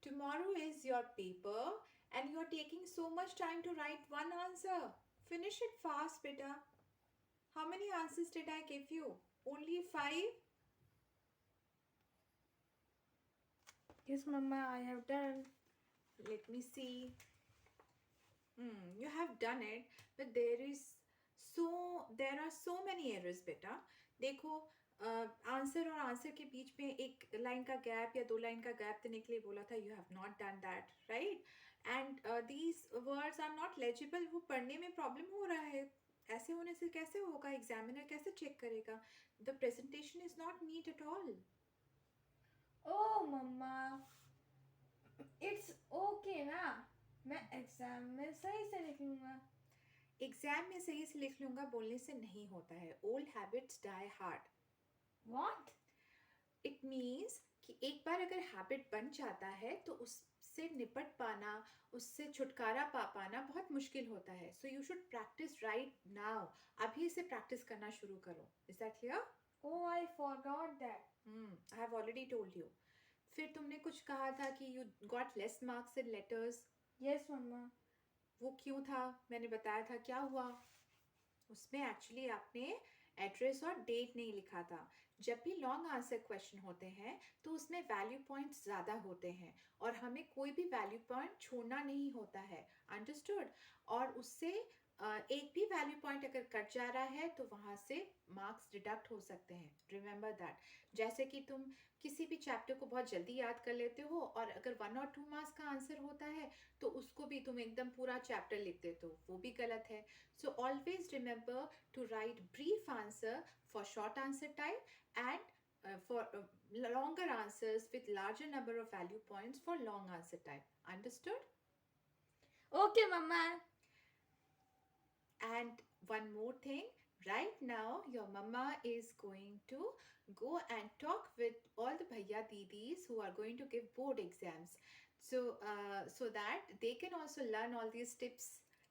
Tomorrow is your paper and you are taking so much time to write one answer. Finish it fast, beta. How many answers did I give you? Only five? Yes, Mama, I have done. Let me see. You have done it, but there are so many errors, beta. देखो answer और answer के बीच में एक line का gap या दो line का gap देने के लिए बोला था. You have not done that, right? And these words are not legible. वो पढ़ने में प्रॉब्लम हो रहा है. ऐसे होने से कैसे होगा? एग्जामिनर कैसे चेक करेगा? The presentation is not neat at all. Oh, Mama, it's okay ना. मैं एग्जाम में सही से लिख लूँगा. एग्जाम में सही से लिख लूंगा बोलने से नहीं होता है. Old habits die hard. What? It means कि एक बार अगर हैबिट बन जाता है तो उससे निपट पाना, उससे छुटकारा पा पाना बहुत मुश्किल होता है. So you should practice right now. अभी से प्रैक्टिस करना शुरू करो. Is that clear? Oh, I forgot that. I have already told you. फिर तुमने कुछ कहा था कि you got less marks in letters. Yes, Mama. वो क्यों था? मैंने बताया था. क्या हुआ उसमें? एक्चुअली आपने एड्रेस और डेट नहीं लिखा था. जब भी लॉन्ग आंसर क्वेश्चन होते हैं तो उसमें वैल्यू पॉइंट्स ज़्यादा होते हैं और हमें कोई भी वैल्यू पॉइंट छोड़ना नहीं होता है. अंडरस्टूड? और उससे एक भी वैल्यू पॉइंट अगर कट जा रहा है तो वहाँ से मार्क्स डिडक्ट हो सकते हैं. Remember that. जैसे कि तुम किसी भी चैप्टर को बहुत जल्दी याद कर लेते हो और अगर 1 और 2 मार्क्स का आंसर होता है तो उसको भी तुम एकदम पूरा चैप्टर लिख देते हो. वो भी गलत है. So always remember to write brief answer for short answer type and for longer answers with larger number of value points for long answer type. Understood? Okay, Mama. And one more thing, right now your mama is going to go and talk with all the bhaiya didis who are going to give board exams. So that they can also learn all these tips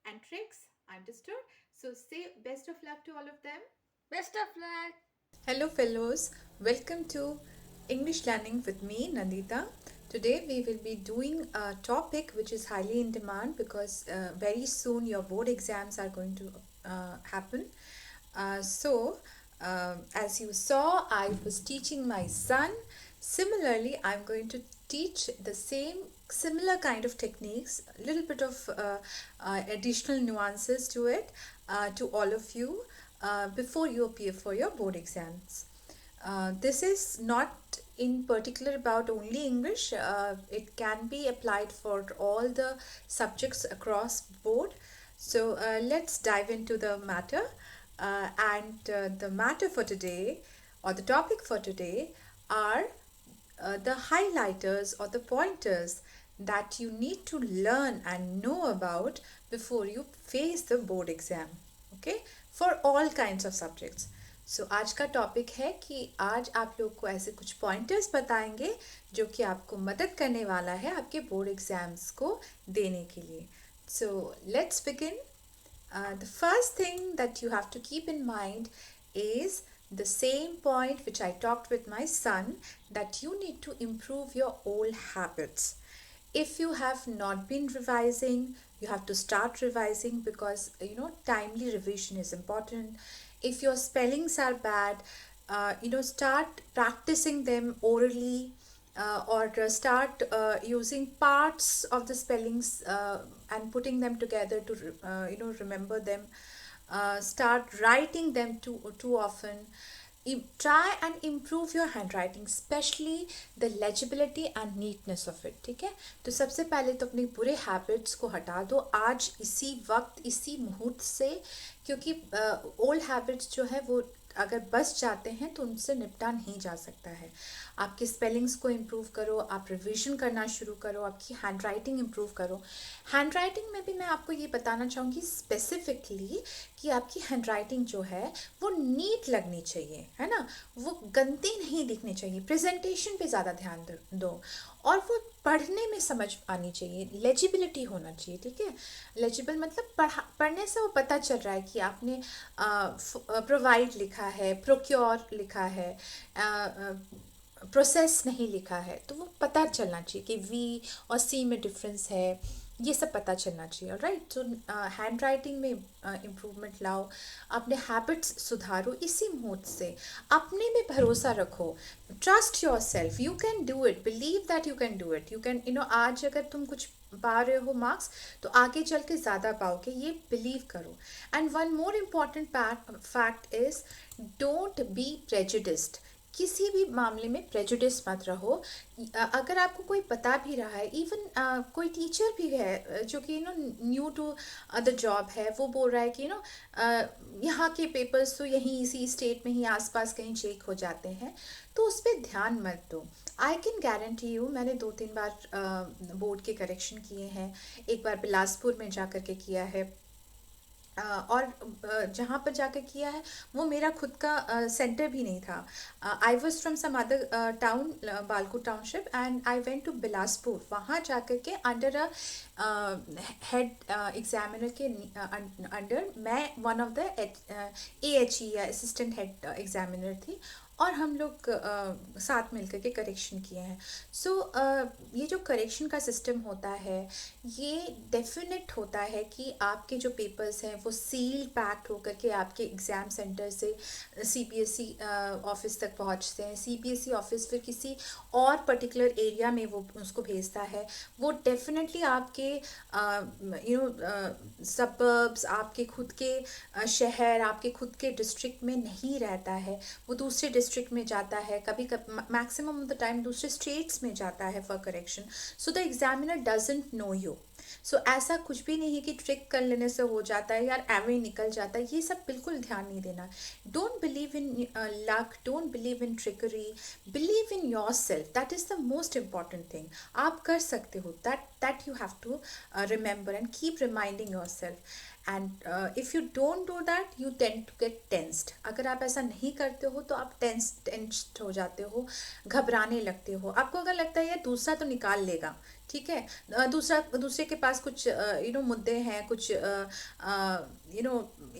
and tricks. Understood? So say best of luck to all of them. Best of luck. Hello, fellows. Welcome to English Learning with me, Nandita. Today, we will be doing a topic which is highly in demand because very soon your board exams are going to happen. As you saw, I was teaching my son. Similarly, I'm going to teach the same similar kind of techniques, a little bit of additional nuances to it to all of you before you appear for your board exams. This is not in particular about only English. It can be applied for all the subjects across board. So let's dive into the matter. The matter for today, or the topic for today, are the highlighters or the pointers that you need to learn and know about before you face the board exam. Okay, for all kinds of subjects. सो आज का topic है कि आज आप लोग को ऐसे कुछ पॉइंटर्स बताएंगे जो कि आपको मदद करने वाला है आपके बोर्ड एग्जाम्स को देने के लिए. So let's begin. The first thing that you have to keep in mind is the same point which I talked with my son, that you need to improve your old habits. If you have not been revising, you have to start revising because timely revision is important. If your spellings are bad, start practicing them orally, or start using parts of the spellings and putting them together to remember them. Start writing them too often. Try and improve your handwriting, especially the legibility and neatness of it. ठीक है? तो सबसे पहले तो अपने बुरे habits को हटा दो आज इसी वक्त इसी मुहूर्त से, क्योंकि ओल्ड हैबिट्स जो है वो अगर बस जाते हैं तो उनसे निपटा नहीं जा सकता है. आपके स्पेलिंग्स को इम्प्रूव करो, आप रिवीजन करना शुरू करो, आपकी हैंड राइटिंग इम्प्रूव करो. हैंड राइटिंग में भी मैं आपको ये बताना चाहूँगी स्पेसिफिकली कि आपकी हैंड राइटिंग जो है वो नीट लगनी चाहिए, है ना. वो गंदी नहीं दिखनी चाहिए. प्रेजेंटेशन पे ज़्यादा ध्यान दो और वो पढ़ने में समझ आनी चाहिए. लेजिबिलिटी होना चाहिए. ठीक है? लेजिबल मतलब पढ़ने से वो पता चल रहा है कि आपने प्रोवाइड लिखा है, प्रोक्योर लिखा है, प्रोसेस नहीं लिखा है तो वो पता चलना चाहिए कि वी और सी में डिफरेंस है, ये सब पता चलना चाहिए। राइट, तो हैंड राइटिंग में इम्प्रूवमेंट लाओ, अपने हैबिट्स सुधारो इसी मोड से, अपने में भरोसा रखो, trust your self, you can do it, believe that you can do it, you can आज अगर तुम कुछ पा रहे हो मार्क्स तो आगे चल के ज़्यादा पाओगे, ये बिलीव करो। And one more important fact is don't be prejudiced, किसी भी मामले में प्रेजुडिस मत रहो। अगर आपको कोई बता भी रहा है, इवन कोई टीचर भी है जो कि न्यू टू द जॉब है, वो बोल रहा है कि यहाँ के पेपर्स तो यहीं इसी स्टेट में ही आसपास कहीं चेक हो जाते हैं, तो उस पर ध्यान मत दो। आई कैन गारंटी यू, मैंने 2-3 बार बोर्ड के करेक्शन किए हैं, एक बार बिलासपुर में जा कर के किया है, और जहाँ पर जाकर किया है वो मेरा खुद का सेंटर भी नहीं था। I was from some other town, Balco township, and I went to Bilaspur, वहाँ जाकर के अंडर अ हेड एग्जामिनर के अंडर मैं वन ऑफ द AHE या असिस्टेंट हेड एग्जामिनर थी, और हम लोग साथ मिलकर के करेक्शन किए हैं। सो ये जो करेक्शन का सिस्टम होता है ये डेफिनेट होता है कि आपके जो पेपर्स हैं वो सील पैक्ड होकर के आपके एग्ज़ाम सेंटर से CBSE ऑफिस तक पहुंचते हैं। CBSE ऑफिस फिर किसी और पर्टिकुलर एरिया में वो उसको भेजता है। वो डेफिनेटली आपके सबर्ब्स, आपके खुद के शहर, आपके खुद के डिस्ट्रिक्ट में नहीं रहता है, वो दूसरे डिस्ट्रिक्ट में जाता है, कभी मैक्सिमम ऑफ द टाइम दूसरे स्टेट्स में जाता है for correction. So the examiner doesn't know you. So ऐसा कुछ भी नहीं है कि ट्रिक कर लेने से हो जाता है यार, एवं निकल जाता है, ये सब बिल्कुल ध्यान नहीं देना। Don't believe in luck, don't believe in trickery, believe in yourself, that is the most important thing. आप कर सकते हो, that you have to remember and keep reminding yourself. And if you don't do that you tend to get tensed. अगर आप ऐसा नहीं करते हो तो आप टेंस्ड हो जाते हो, घबराने लगते हो, आपको अगर लगता है यार दूसरा तो निकाल लेगा, ठीक है, दूसरे के पास कुछ मुद्दे हैं, कुछ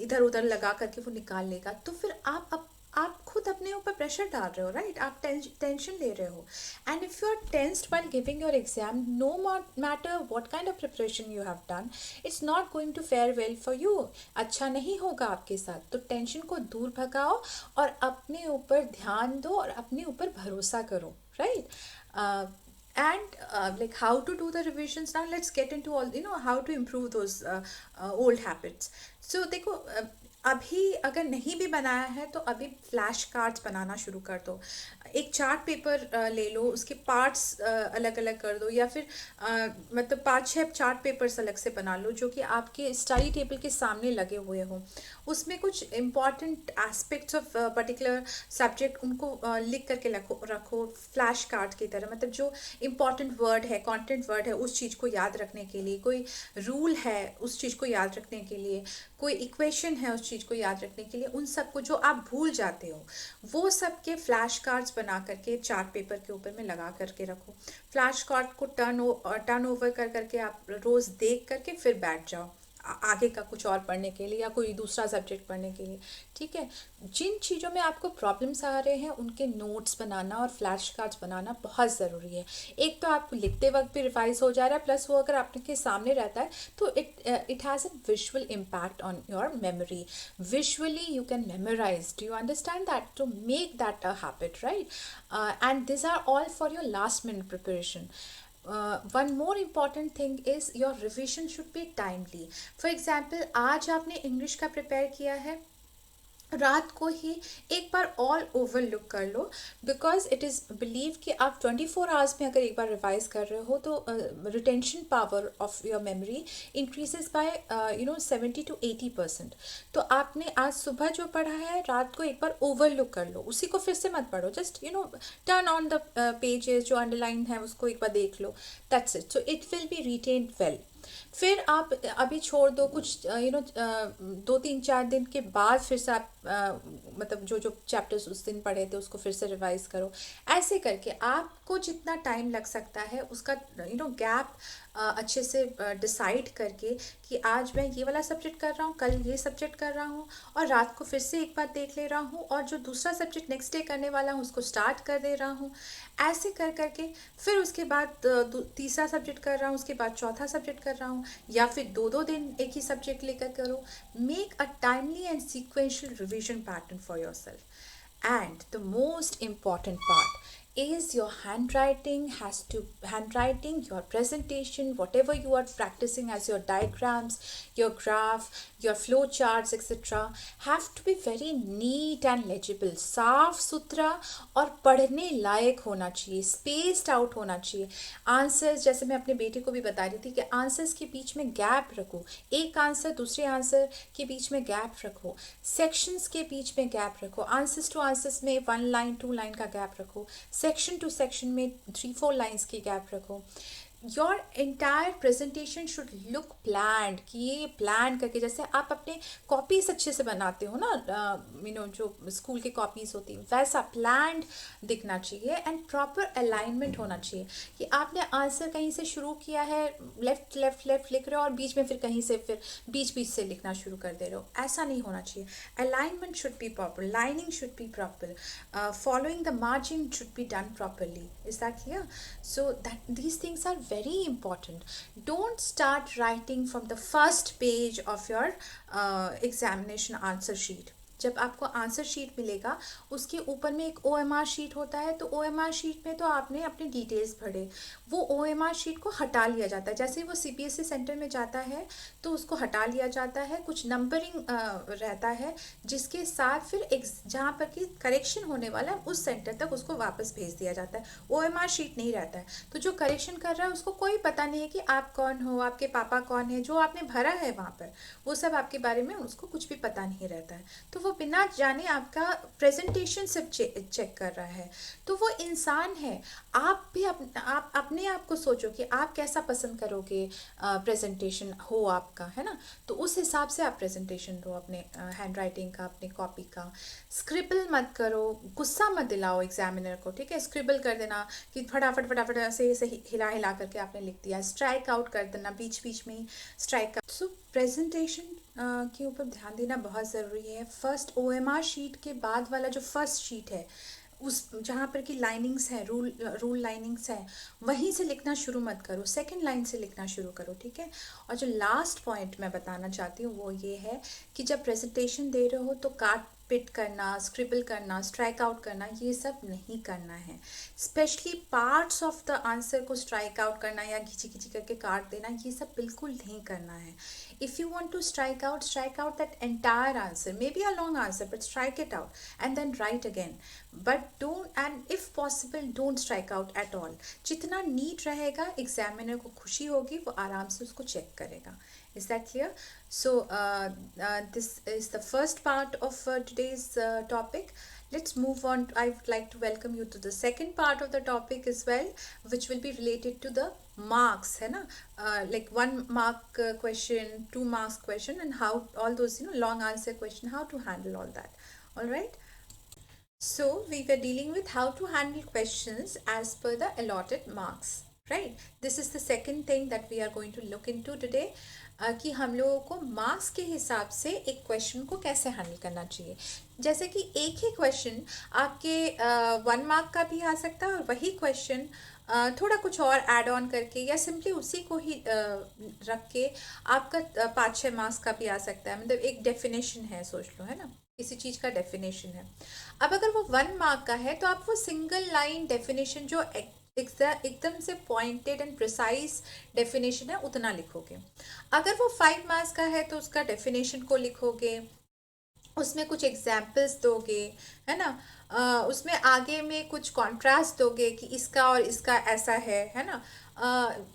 इधर उधर लगा करके वो निकाल लेगा, तो फिर आप खुद अपने ऊपर प्रेशर डाल रहे हो। राइट, आप टेंशन ले रहे हो। And if you are tensed while giving your exam, no matter what kind of preparation you have done, it's not going to fare well for you, अच्छा नहीं होगा आपके साथ। तो टेंशन को दूर भगाओ और अपने ऊपर ध्यान दो और अपने ऊपर भरोसा करो। Right, and like how to do the revisions, now let's get into all how to improve those old habits. So देखो, अभी अगर नहीं भी बनाया है तो अभी फ्लैश कार्ड्स बनाना शुरू कर दो। एक चार्ट पेपर ले लो, उसके पार्ट्स अलग अलग कर दो, या फिर मतलब 5-6 चार्ट पेपर्स अलग से बना लो जो कि आपके स्टडी टेबल के सामने लगे हुए हों। उसमें कुछ important aspects of particular subject उनको लिख करके रखो फ्लैश कार्ड की तरह। मतलब जो इम्पॉर्टेंट वर्ड है, कंटेंट वर्ड है, उस चीज़ को याद रखने के लिए, कोई रूल है उस चीज़ को याद रखने के लिए, कोई इक्वेशन है उस चीज़ को याद रखने के लिए, उन सबको जो आप भूल जाते हो वो सब के फ्लैश कार्ड्स बना करके चार्ट पेपर के ऊपर में लगा करके रखो। फ्लैश कार्ड को टर्न ओवर कर करके आप रोज़ देख करके फिर बैठ जाओ आगे का कुछ और पढ़ने के लिए या कोई दूसरा सब्जेक्ट पढ़ने के लिए। ठीक है, जिन चीज़ों में आपको प्रॉब्लम्स आ रहे हैं उनके नोट्स बनाना और फ्लैश कार्ड्स बनाना बहुत ज़रूरी है। एक तो आपको लिखते वक्त भी रिवाइज हो जा रहा है, प्लस वो अगर आपके सामने रहता है तो it has a visual impact on your memory. Visually you can memorise, do you understand that? To make that a habit, right? And this are all for your last minute preparation. One more important thing is your revision should be timely. For example, आज आपने English का prepare किया है, रात को ही एक बार all over look कर लो, because it is believe कि आप 24 आवर्स में अगर एक बार रिवाइज कर रहे हो तो retention power of your memory increases by 70 to 80%. तो आपने आज सुबह जो पढ़ा है रात को एक बार ओवर लुक कर लो, उसी को फिर से मत पढ़ो, just turn on the pages जो अंडरलाइन है उसको एक बार देख लो, that's it. So it will be retained well. फिर आप अभी छोड़ दो, कुछ 2-3-4 दिन के बाद फिर से आप मतलब जो जो चैप्टर्स उस दिन पढ़े थे उसको फिर से रिवाइज करो। ऐसे करके आपको जितना टाइम लग सकता है उसका गैप अच्छे से डिसाइड करके कि आज मैं ये वाला सब्जेक्ट कर रहा हूँ, कल ये सब्जेक्ट कर रहा हूँ, और रात को फिर से एक बार देख ले रहा हूँ, और जो दूसरा सब्जेक्ट नेक्स्ट डे करने वाला हूँ उसको स्टार्ट कर दे रहा हूँ। ऐसे कर करके फिर उसके बाद तीसरा सब्जेक्ट कर रहा हूँ, उसके बाद चौथा सब्जेक्ट कर रहा हूँ, या फिर दो दो दिन एक ही सब्जेक्ट लेकर करो। Make a timely and sequential revision pattern for yourself. And the most important part is your handwriting, your presentation, whatever you are practicing as your diagrams, your graph, your flow charts, etc. have to be very neat and legible, साफ सुथरा और पढ़ने लायक होना चाहिए, spaced out होना चाहिए। Answers, जैसे मैं अपने बेटे को भी बता रही थी कि आंसर्स के बीच में गैप रखो, एक आंसर दूसरे आंसर के बीच में गैप रखो, सेक्शंस के बीच में गैप रखो, आंसर्स टू आंसर्स में 1 लाइन 2 लाइन का गैप रखो, सेक्शन टू सेक्शन में 3-4 लाइन्स की गैप रखो। Your entire presentation should look planned, कि ये प्लान करके, जैसे आप अपने कॉपीज अच्छे से बनाते हो ना, जो स्कूल की कॉपीज होती है वैसा प्लान्ड दिखना चाहिए, एंड प्रॉपर अलाइनमेंट होना चाहिए कि आपने आंसर कहीं से शुरू किया है, लेफ्ट लेफ्ट लेफ्ट लिख रहे हो और बीच में फिर कहीं से फिर बीच बीच से लिखना शुरू कर दे रहे हो, ऐसा नहीं होना चाहिए। Alignment should be proper, lining should be proper, following the margin should be done properly. Is that clear? So that these things are very important. Don't start writing from the first page of your examination answer sheet. जब आपको answer sheet मिलेगा उसके ऊपर में एक OMR sheet होता है, तो OMR शीट में तो आपने अपने डिटेल्स भरे, वो OMR शीट को हटा लिया जाता है। जैसे ही वो CBSE सेंटर में जाता है तो उसको हटा लिया जाता है, कुछ नंबरिंग रहता है जिसके साथ फिर जहाँ पर कि करेक्शन होने वाला है उस सेंटर तक उसको वापस भेज दिया जाता है। OMR शीट नहीं रहता है, तो जो करेक्शन कर रहा है उसको कोई पता नहीं है कि आप कौन हो, आपके पापा कौन है, जो आपने भरा है वहाँ पर वो सब आपके बारे में उसको कुछ भी पता नहीं रहता है। तो वो बिना जाने आपका प्रेजेंटेशन सब चेक कर रहा है, तो वो इंसान है। आप भी आप अपने आप को सोचो कि आप कैसा पसंद करोगे प्रेजेंटेशन हो आपका, है ना, तो उस हिसाब से आप प्रेजेंटेशन दो अपने हैंड राइटिंग का, अपने कॉपी का। स्क्रिबल मत करो, गुस्सा मत दिलाओ एग्जामिनर को, ठीक है, स्क्रिबल कर देना कि फटाफट फटाफट ऐसे ऐसे हिला हिला करके आपने लिख दिया, स्ट्राइक आउट कर देना बीच बीच में ही, स्ट्राइक आउट। सो प्रेजेंटेशन के ऊपर ध्यान देना बहुत ज़रूरी है। फर्स्ट OMR शीट के बाद वाला जो फर्स्ट शीट है उस जहाँ पर कि लाइनिंग्स है, रूल लाइनिंग्स है, वहीं से लिखना शुरू मत करो, सेकंड लाइन से लिखना शुरू करो, ठीक है। और जो लास्ट पॉइंट मैं बताना चाहती हूँ वो ये है कि जब प्रेजेंटेशन दे रहे हो तो काट पिट करना, स्क्रिबल करना, स्ट्राइक आउट करना, ये सब नहीं करना है। Specially parts of the answer को स्ट्राइक आउट करना या घिची घिची करके काट देना, ये सब बिल्कुल नहीं करना है। If you want to strike out that entire answer, maybe a long answer, but strike it out and then write again. But don't, and if possible don't strike out at all. जितना NEET रहेगा examiner को खुशी होगी, वो आराम से उसको check करेगा। Is that clear? So this is the first part of today's topic. Let's move on. I would like to welcome you to the second part of the topic as well, which will be related to the marks, है ना, like 1 mark question, 2 marks question, and how all those long answer question, how to handle all that. All right. So we were dealing with how to handle questions as per the allotted marks, right? This is the second thing that we are going to look into today. कि हम लोगों को marks के हिसाब से एक question को कैसे हैंडल करना चाहिए। जैसे कि एक ही क्वेश्चन आपके 1 मार्क का भी आ सकता है, और वही क्वेश्चन थोड़ा कुछ और ऐड ऑन करके या सिंपली उसी को ही रख के आपका 5-6 मार्क्स का भी आ सकता है। मतलब एक डेफिनेशन है, सोच लो, है ना, किसी चीज़ का डेफिनेशन है। अब अगर वो 1 मार्क का है तो आप वो सिंगल लाइन डेफिनेशन जो एकदम से पॉइंटेड एंड प्रिसाइज डेफिनेशन है उतना लिखोगे। अगर वो 5 मार्क्स का है तो उसका डेफिनेशन को लिखोगे, उसमें कुछ एग्जाम्पल्स दोगे, है ना, उसमें आगे में कुछ कॉन्ट्रास्ट दोगे कि इसका और इसका ऐसा है ना,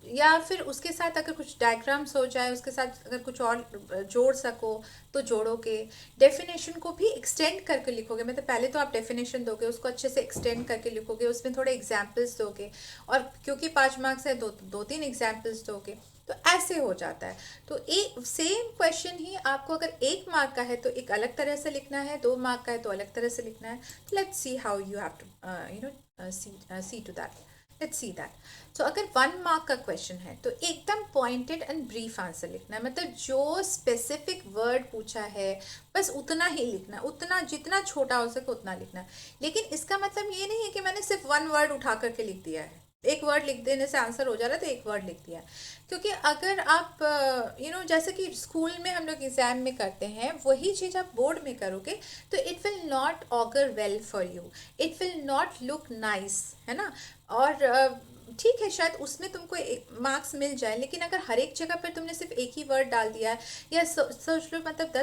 या फिर उसके साथ अगर कुछ डायग्राम्स हो जाए उसके साथ अगर कुछ और जोड़ सको तो जोड़ोगे। डेफिनेशन को भी एक्सटेंड करके लिखोगे, मतलब पहले तो आप डेफिनेशन दोगे, उसको अच्छे से एक्सटेंड करके लिखोगे, उसमें थोड़े एग्जाम्पल्स दोगे, और क्योंकि 5 मार्क्स है 2-3 एग्जाम्पल्स दोगे। तो ऐसे हो जाता है। तो एक सेम क्वेश्चन ही आपको अगर 1 मार्क का है तो एक अलग तरह से लिखना है, 2 मार्क का है तो अलग तरह से लिखना है। Let's see how you have to see to that. Let's see that. So अगर 1 मार्क का क्वेश्चन है तो एकदम पॉइंटेड एंड ब्रीफ आंसर लिखना है, मतलब जो स्पेसिफिक वर्ड पूछा है बस उतना ही लिखना है, उतना जितना छोटा हो सके उतना लिखना है। लेकिन इसका मतलब ये नहीं है कि मैंने सिर्फ 1 वर्ड उठा करके लिख दिया है, एक वर्ड लिख देने से आंसर हो जा रहा है तो एक वर्ड लिख दिया। क्योंकि अगर आप जैसे कि स्कूल में हम लोग एग्जाम में करते हैं वही चीज़ आप बोर्ड में करोगे तो it will not auger well for you, it will not look nice, है ना। और ठीक है शायद उसमें तुमको मार्क्स मिल जाए, लेकिन अगर हर एक जगह पर तुमने सिर्फ एक ही वर्ड डाल दिया है, या सोच लो मतलब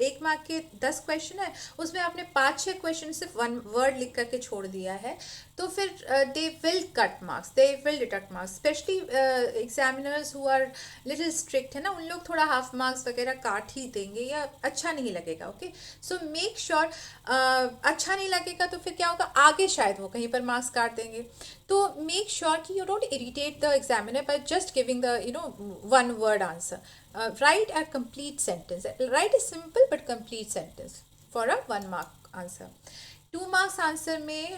1 मार्क के 10 क्वेश्चन है, उसमें आपने 5-6 क्वेश्चन सिर्फ 1 वर्ड लिख करके छोड़ दिया है, तो फिर they will cut marks, they will deduct marks. Specially examiners who are little strict है ना, उन लोग थोड़ा हाफ मार्क्स वगैरह काट ही देंगे या अच्छा नहीं लगेगा। ओके, सो मेक श्योर अच्छा नहीं लगेगा तो फिर क्या होगा, आगे शायद वो कहीं पर मार्क्स काट देंगे। तो मेक श्योर कि you don't irritate the examiner by just giving the 1 word answer. Write a complete sentence. Write a simple but complete sentence for a 1 mark answer. 2 marks answer में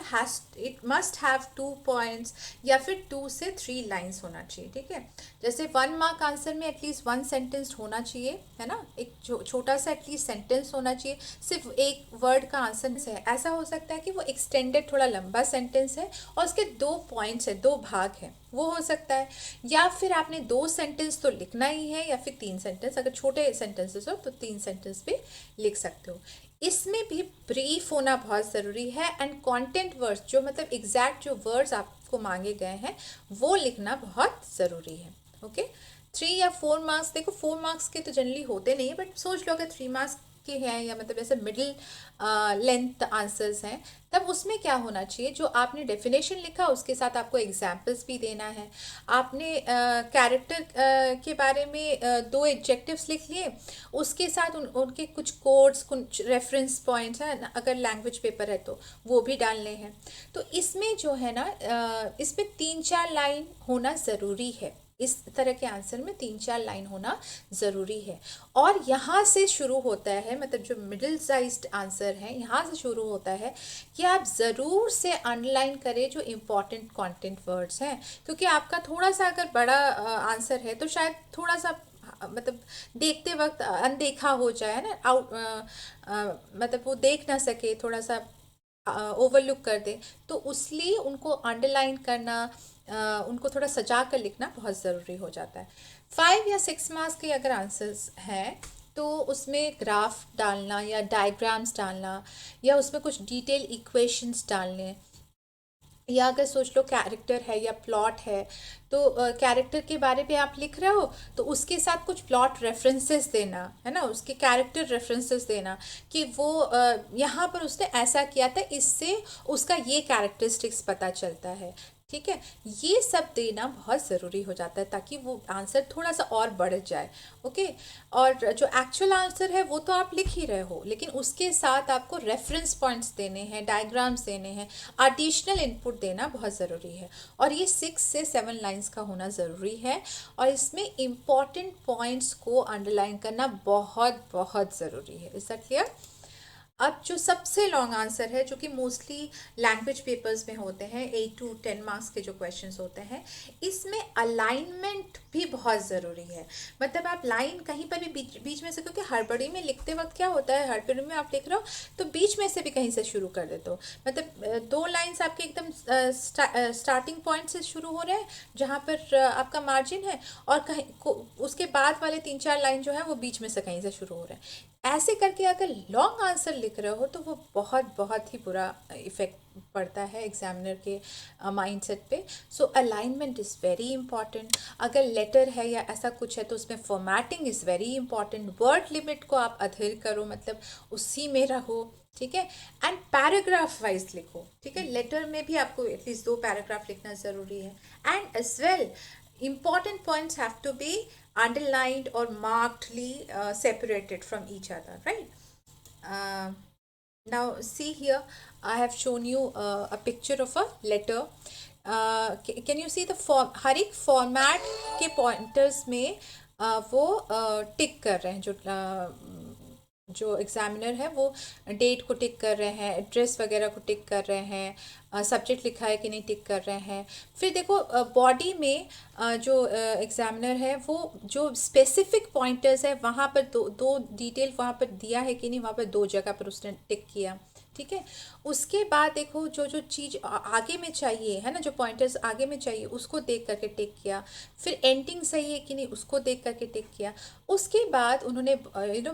इट मस्ट हैव 2 पॉइंट्स या फिर 2 से 3 lines होना चाहिए, ठीक है। जैसे 1 mark answer में एटलीस्ट 1 सेंटेंस होना चाहिए, है ना, एक छोटा सा एटलीस्ट सेंटेंस होना चाहिए। सिर्फ एक वर्ड का आंसर है, ऐसा हो सकता है कि वो एक्सटेंडेड थोड़ा लंबा सेंटेंस है और उसके 2 पॉइंट्स है, 2 भाग हैं, वो हो सकता है। या फिर आपने 2 सेंटेंस तो लिखना ही है, या फिर 3 सेंटेंस, अगर छोटे सेंटेंसेस हो तो 3 सेंटेंस भी लिख सकते हो। इसमें भी ब्रीफ होना बहुत ज़रूरी है, एंड कंटेंट वर्ड्स जो मतलब एग्जैक्ट जो वर्ड्स आपको मांगे गए हैं वो लिखना बहुत ज़रूरी है। ओके, 3 या 4 मार्क्स, देखो 4 मार्क्स के तो जनरली होते नहीं है, बट सोच लो अगर 3 मार्क्स के हैं या मतलब ऐसे मिडिल लेंथ आंसर्स हैं, तब उसमें क्या होना चाहिए, जो आपने डेफिनेशन लिखा उसके साथ आपको एग्जाम्पल्स भी देना है। आपने कैरेक्टर के बारे में 2 एडजेक्टिव्स लिख लिए, उसके साथ उनके कुछ कोड्स, कुछ रेफरेंस पॉइंट्स हैं, अगर लैंग्वेज पेपर है तो वो भी डालने हैं। तो इसमें जो है ना, इसमें 3-4 लाइन होना ज़रूरी है, इस तरह के आंसर में 3-4 लाइन होना ज़रूरी है। और यहाँ से शुरू होता है, मतलब जो मिडिल साइज्ड आंसर है यहाँ से शुरू होता है कि आप ज़रूर से अंडरलाइन करें जो इम्पॉर्टेंट कंटेंट वर्ड्स हैं, क्योंकि आपका थोड़ा सा अगर बड़ा आंसर है तो शायद थोड़ा सा मतलब देखते वक्त अनदेखा हो जाए ना, मतलब वो देख ना सके, थोड़ा सा ओवरलुक कर दे, तो उसलिए उनको अंडरलाइन करना, उनको थोड़ा सजा कर लिखना बहुत ज़रूरी हो जाता है। 5 या 6 मार्क्स के अगर आंसर्स हैं तो उसमें ग्राफ डालना या डायग्राम्स डालना या उसमें कुछ डिटेल इक्वेशंस डालने, या अगर सोच लो कैरेक्टर है या प्लॉट है तो कैरेक्टर के बारे में आप लिख रहे हो तो उसके साथ कुछ प्लॉट रेफरेंसेस देना, है ना, उसके कैरेक्टर रेफरेंसेस देना कि वो यहाँ पर उसने ऐसा किया था, इससे उसका ये कैरेक्टरिस्टिक्स पता चलता है, ठीक है। ये सब देना बहुत ज़रूरी हो जाता है ताकि वो आंसर थोड़ा सा और बढ़ जाए। ओके, और जो एक्चुअल आंसर है वो तो आप लिख ही रहे हो, लेकिन उसके साथ आपको रेफरेंस पॉइंट्स देने हैं, डायग्राम्स देने हैं, एडिशनल इनपुट देना बहुत ज़रूरी है। और ये 6 से 7 लाइन्स का होना ज़रूरी है, और इसमें इम्पॉर्टेंट पॉइंट्स को अंडरलाइन करना बहुत बहुत ज़रूरी है। Is that clear? अब जो सबसे लॉन्ग आंसर है, जो कि मोस्टली लैंग्वेज पेपर्स में होते हैं, 8 to 10 मार्क्स के जो क्वेश्चंस होते हैं, इसमें अलाइनमेंट भी बहुत ज़रूरी है। मतलब आप लाइन कहीं पर भी बीच में से, क्योंकि हड़बड़ी में लिखते वक्त क्या होता है, हड़बड़ी में आप लिख रहे हो तो बीच में से भी कहीं से शुरू कर देते हो, मतलब 2 लाइन्स आपके एकदम स्टार्टिंग पॉइंट से शुरू हो रहे हैं जहाँ पर आपका मार्जिन है, और कहीं उसके बाद वाले 3-4 लाइन जो है वो बीच में से कहीं से शुरू हो रहे हैं। ऐसे करके अगर लॉन्ग आंसर लिख रहे हो तो वो बहुत बहुत ही बुरा इफ़ेक्ट पड़ता है एग्जामिनर के माइंडसेट पे। सो अलाइनमेंट इज़ वेरी इंपॉर्टेंट। अगर लेटर है या ऐसा कुछ है तो उसमें formatting is very important. Word limit को आप अधेर करो, मतलब उसी में रहो, ठीक है। एंड पैराग्राफ वाइज लिखो, ठीक है। लेटर में भी आपको एटलीस्ट 2 पैराग्राफ लिखना ज़रूरी है। And as well important points have to be underlined or markedly separated from each other, right? uh, Now see here, I have shown you a picture of a letter. Can you see the हर एक format के pointers में वो टिक कर रहे हैं, जो examiner है वो डेट को टिक कर रहे हैं, एड्रेस वगैरह को टिक कर रहे हैं, सब्जेक्ट लिखा है कि नहीं टिक कर रहे हैं। फिर देखो बॉडी में जो एग्जामिनर है वो जो स्पेसिफिक पॉइंटर्स है वहाँ पर दो दो डिटेल वहाँ पर दिया है कि नहीं, वहाँ पर दो जगह पर उसने टिक किया। ठीक है, उसके बाद देखो जो जो चीज़ आगे में चाहिए है ना, जो पॉइंटर्स आगे में चाहिए उसको देख करके टिक किया। फिर एंडिंग सही है कि नहीं उसको देख करके टिक किया। उसके बाद उन्होंने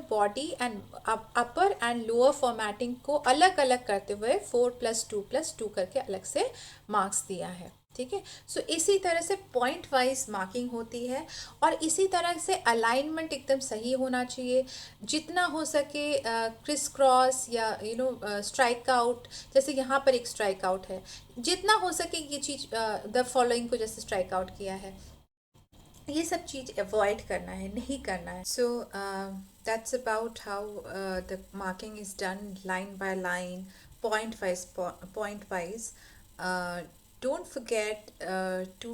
body and upper and lower formatting को अलग अलग करते हुए 4+2+2 करके अलग से मार्क्स दिया है। ठीक है, सो इसी तरह से पॉइंट वाइज मार्किंग होती है, और इसी तरह से अलाइनमेंट एकदम सही होना चाहिए, जितना हो सके क्रिस क्रॉस या स्ट्राइक आउट, जैसे यहाँ पर एक स्ट्राइक आउट है, जितना हो सके ये चीज़ द फॉलोइंग को जैसे स्ट्राइक आउट किया है, ये सब चीज़ अवॉइड करना है, नहीं करना है। So that's about how the marking is done line by line, point wise. Don't forget to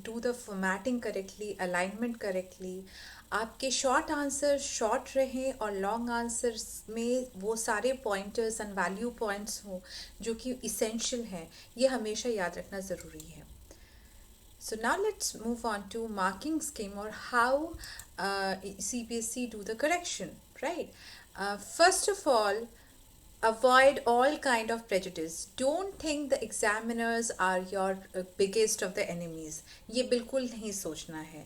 do the formatting correctly, alignment correctly. आपके शॉर्ट आंसर शॉर्ट रहें और लॉन्ग आंसर्स में वो सारे पॉइंटर्स एंड वैल्यू पॉइंट्स हों जो कि essential हैं, ये हमेशा याद रखना ज़रूरी है। So now let's move on to marking scheme, or how CBSE do the correction, right? First of all, avoid all kind of prejudice. Don't think the examiners are your biggest of the enemies. ये बिल्कुल नहीं सोचना है।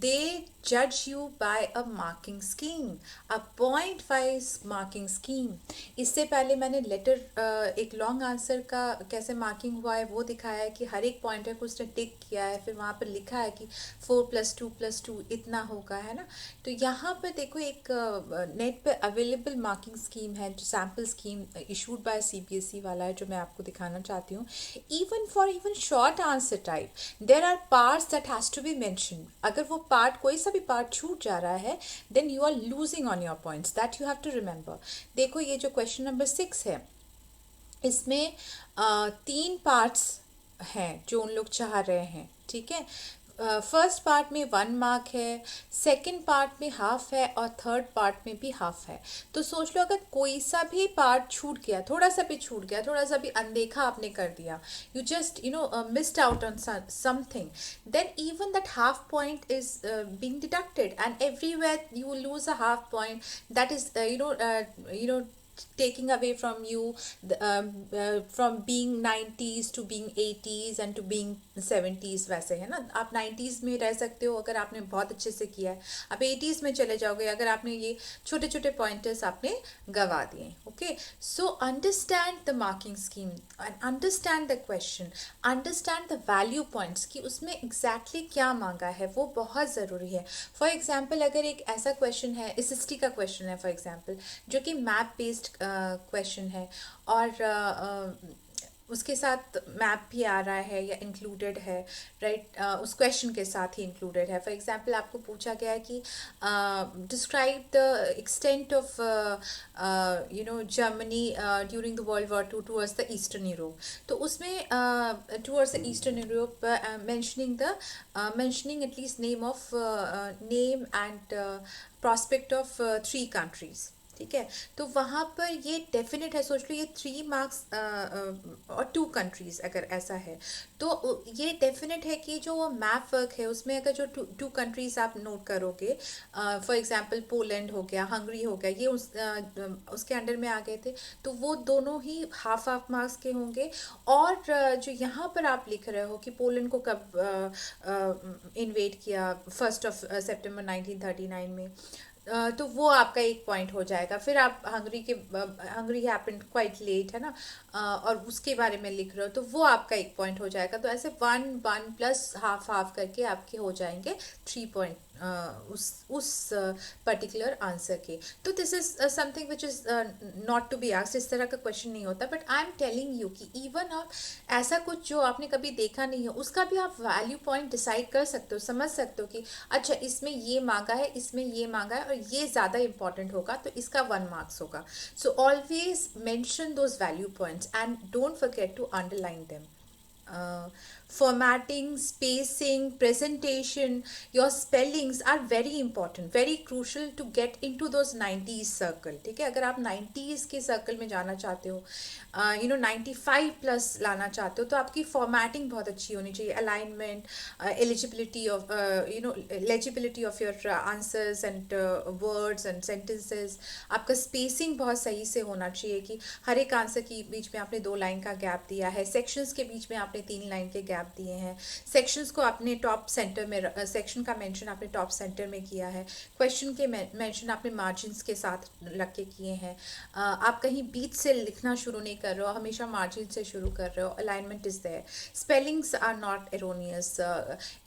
They judge you by a marking scheme, a point wise marking scheme. इससे पहले मैंने letter एक long answer का कैसे मार्किंग हुआ है वो दिखाया है कि हर एक पॉइंटर को उसने टिक किया है, फिर वहाँ पर लिखा है कि 4+2+2 इतना होगा, है ना। तो यहाँ पर देखो एक नेट पे अवेलेबल मार्किंग स्कीम है, जो sample scheme issued by CBSE वाला है, जो मैं आपको दिखाना चाहती हूँ। Even short answer type there are parts that has to be mention. अगर वो पार्ट, कोई सा भी पार्ट छूट जा रहा है, then you are losing on your points, that you have to remember. देखो ये जो क्वेश्चन नंबर 6 है, इसमें 3 पार्ट्स हैं जो उन लोग चाह रहे हैं। ठीक है, फर्स्ट पार्ट में 1 मार्क है, सेकंड पार्ट में हाफ है, और थर्ड पार्ट में भी हाफ है। तो सोच लो अगर कोई सा भी पार्ट छूट गया, थोड़ा सा भी छूट गया, थोड़ा सा भी अनदेखा आपने कर दिया, you just missed out on something, then even that half point is being deducted, and everywhere you will lose a half point, that is taking away from you from being 90s to being 80s and to being 70s। वैसे है ना, आप 90s में रह सकते हो अगर आपने बहुत अच्छे से किया है, आप 80s में चले जाओगे अगर आपने ये छोटे छोटे पॉइंटर्स आपने गवा दिए। Okay, so understand the marking scheme and understand the question, understand the value points कि उसमें एग्जैक्टली क्या मांगा है, वो बहुत ज़रूरी है। फॉर एग्जाम्पल अगर एक ऐसा क्वेश्चन है, SST का क्वेश्चन है फॉर एग्जाम्पल, जो कि मैप बेस्ड क्वेश्चन है, और उसके साथ मैप भी आ रहा है या इंक्लूडेड है, राइट, उस क्वेश्चन के साथ ही इंक्लूडेड है। फॉर एग्जांपल आपको पूछा गया है कि describe the extent of Germany during the world war two towards the eastern Europe. तो उसमें towards the eastern Europe mentioning at least name and prospect of 3 countries। ठीक है, तो वहाँ पर ये डेफिनेट है, सोच लो ये 3 मार्क्स और 2 कंट्रीज़ अगर ऐसा है, तो ये डेफिनेट है कि जो वो मैप वर्क है उसमें अगर जो 2 कंट्रीज़ आप नोट करोगे, फॉर एग्जांपल पोलैंड हो गया, हंगरी हो गया, ये उसके अंडर में आ गए थे, तो वो दोनों ही हाफ मार्क्स के होंगे। और जो यहाँ पर आप लिख रहे हो कि पोलैंड को कब इन्वेड किया, 1 सितंबर 1939 में, तो वो आपका 1 पॉइंट हो जाएगा। फिर आप हंगरी हैपेंड क्वाइट लेट, है ना, और उसके बारे में लिख रहे हो, तो वो आपका 1 पॉइंट हो जाएगा। तो ऐसे 1 प्लस हाफ करके आपके हो जाएंगे 3 पॉइंट उस पर्टिकुलर आंसर के। तो this is something which is not to be asked, इस तरह का क्वेश्चन नहीं होता, but I am telling you कि इवन आप ऐसा कुछ जो आपने कभी देखा नहीं है उसका भी आप वैल्यू पॉइंट डिसाइड कर सकते हो, समझ सकते हो कि अच्छा इसमें ये मांगा है, इसमें ये मांगा है, और ये ज़्यादा इंपॉर्टेंट होगा तो इसका 1 मार्क्स होगा। So always mention those value points and don't forget to underline them. formatting, spacing, presentation, your spellings are very important, very crucial to get into those 90s circle. ठीक है, अगर आप 90s के circle में जाना चाहते हो, 95 प्लस लाना चाहते हो, तो आपकी फॉर्मेटिंग बहुत अच्छी होनी चाहिए, alignment, eligibility of legibility of your answers and words and sentences, आपका स्पेसिंग बहुत सही से होना चाहिए कि हर एक आंसर के बीच में आपने 2 लाइन का गैप दिया है, सेक्शंस के बीच में आपने 3 लाइन के गैप दिए हैं, सेक्शंस को आपने टॉप सेंटर में सेक्शन का मेंशन आपने टॉप सेंटर में किया है, क्वेश्चन के मेंशन आपने मार्जिन्स के साथ रख के किए हैं, आप कहीं बीच से लिखना शुरू नहीं कर रहे हो, हमेशा मार्जिन से शुरू कर रहे हो, alignment is there, spellings are not erroneous,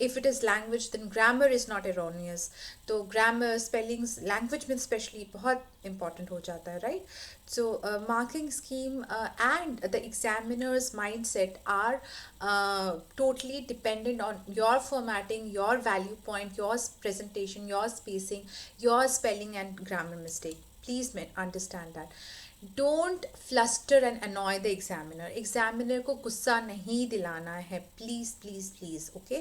if it is language then grammar is not erroneous, तो ग्रामर स्पेलिंग्स लैंग्वेज में स्पेशली बहुत इंपॉर्टेंट हो जाता है, right? So marking scheme and the examiner's mindset are totally dependent on your formatting, your value point, your presentation, your spacing, your spelling and grammar mistake. Please understand that. Don't fluster and annoy the examiner. Examiner को गुस्सा नहीं दिलाना है, please please please, okay?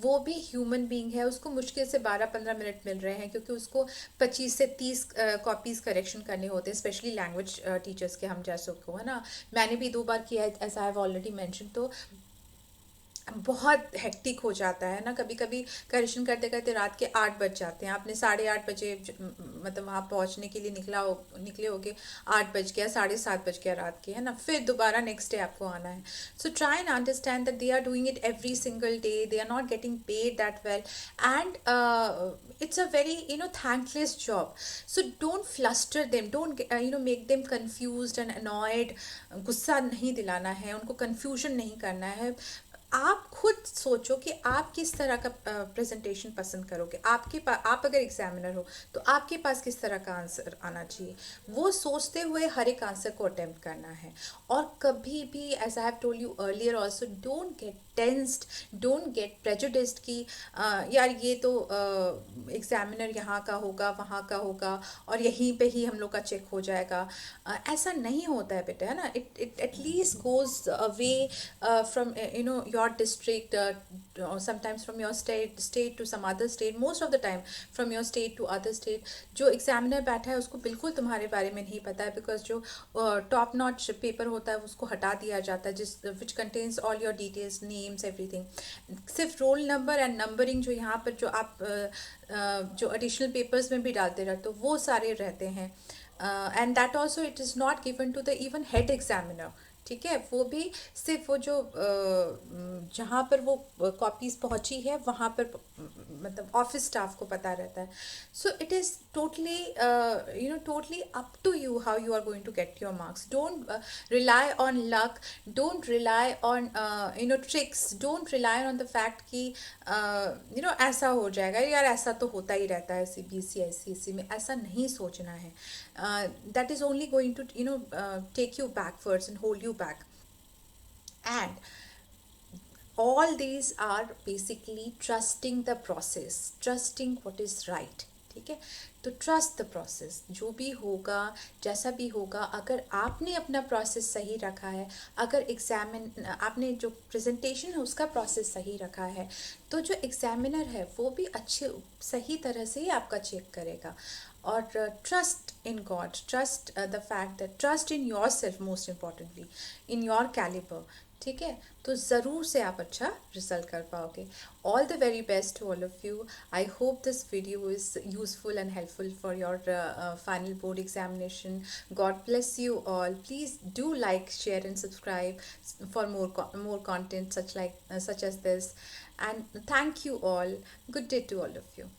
वो भी human being है, उसको मुश्किल से 12-15 मिनट मिल रहे हैं क्योंकि उसको 25 से 30 कॉपीज़ करेक्शन करने होते हैं, स्पेशली लैंग्वेज टीचर्स के हम जैसों को, है ना? मैंने भी 2 बार किया है, as I have already mention, तो बहुत हेक्टिक हो जाता है ना, कभी कभी करेक्शन करते करते रात के 8 बज जाते हैं, आपने 8:30 बजे मतलब वहाँ पहुँचने के लिए निकले होगे, 8 बज गया, 7:30 बज गया रात के, है ना? फिर दोबारा नेक्स्ट डे आपको आना है. So try and understand that they are doing it every single day, they are not getting paid that well, and it's a very thankless job. So don't fluster them, don't make them confused and annoyed. गुस्सा नहीं दिलाना है उनको, confusion नहीं करना है. आप खुद सोचो कि आप किस तरह का प्रेजेंटेशन पसंद करोगे, आपके पास, आप अगर एग्जामिनर हो तो आपके पास किस तरह का आंसर आना चाहिए, वो सोचते हुए हर एक आंसर को अटेम्प्ट करना है. और कभी भी, as I have told you earlier also, don't get tensed, don't get prejudiced कि यार ये तो एग्जामिनर यहाँ का होगा, वहाँ का होगा और यहीं पे ही हम लोग का चेक हो जाएगा. ऐसा नहीं होता है बेटा, है ना? It at least goes away from your district, or sometimes from your state to some other state, most of the time from your state to other state. जो एग्जामिनर बैठा है उसको बिल्कुल तुम्हारे बारे में नहीं पता है, बिकॉज जो टॉप नॉच पेपर होता है उसको हटा दिया जाता है, जिस which contains all your details, names, everything. सिर्फ रोल नंबर एंड नंबरिंग जो यहाँ पर जो आप जो एडिशनल पेपर्स में भी डालते रहते हो वो सारे रहते हैं, and that also it is not given to the even head examiner. ठीक है, वो भी सिर्फ वो जो जहाँ पर वो कॉपीज़ पहुँची है वहाँ पर मतलब ऑफिस स्टाफ को पता रहता है. So it is totally totally up to you how you are going to get your marks. Don't rely on luck, don't rely on tricks, don't rely on the fact कि ऐसा हो जाएगा, यार ऐसा तो होता ही रहता है CBSE ICSE में, ऐसा नहीं सोचना है. That is only going to take you backwards and hold you back. And all these are basically trusting the process, trusting what is right. ठीक है, तो ट्रस्ट द प्रोसेस, जो भी होगा जैसा भी होगा, अगर आपने अपना प्रोसेस सही रखा है, अगर आपने जो प्रेजेंटेशन है उसका प्रोसेस सही रखा है, तो जो एग्जामिनर है वो भी अच्छे सही तरह से ही आपका चेक करेगा. और trust in God, trust the fact that, trust in yourself, most importantly in your calibre. ठीक है, तो ज़रूर से आप अच्छा रिजल्ट कर पाओगे. All the very best to all of you. I hope this video is useful and helpful for your final board examination. God bless you all. Please do like, share and subscribe for more content such as this. And thank you all. Good day to all of you.